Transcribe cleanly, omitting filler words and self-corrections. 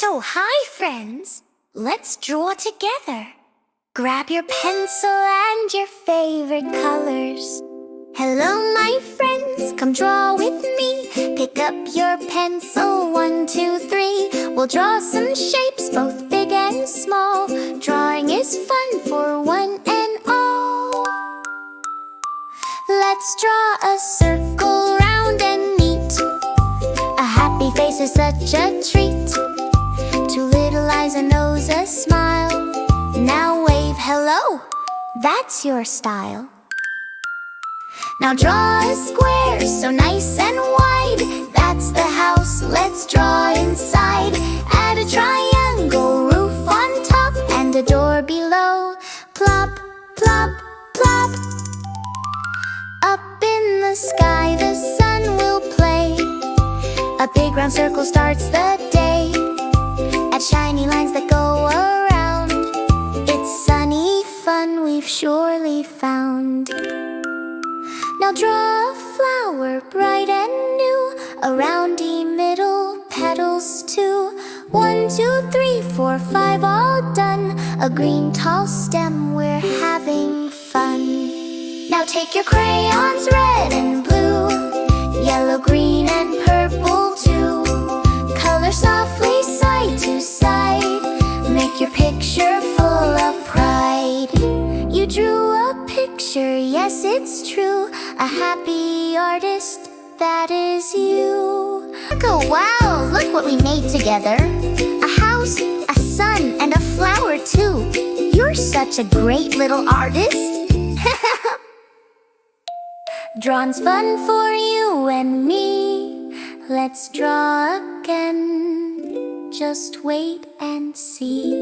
Oh, hi, friends. Let's draw together. Grab your pencil and your favorite colors. Hello, my friends, come draw with me. Pick up your pencil, 1, 2, 3. We'll draw some shapes, both big and small. Drawing is fun for one and all. Let's draw a circle round and neat. A happy face is such a treat. 2 little eyes, a nose, a smile. Now wave hello, that's your style. Now draw a square so nice and wide. That's the house, let's draw inside. Add a triangle, roof on top, and a door below. Plop, plop, plop. Up in the sky the sun will play. A big round circle starts the day. Add shiny lines that go around. It's sunny fun we've surely found. Now draw a flower bright and new. A roundy middle, petals too. 1, 2, 3, 4, 5, all done. A green tall stem, we're having fun. Now take your crayons, red and blue, yellow, green and purple too. Color softly side to side. Make your picture full of pride. You drew a picture, yes it's true. A happy artist, that is you. Oh wow, look what we made together. A house, a sun, and a flower too. You're such a great little artist. Drawing's fun for you and me. Let's draw again. Just wait and see.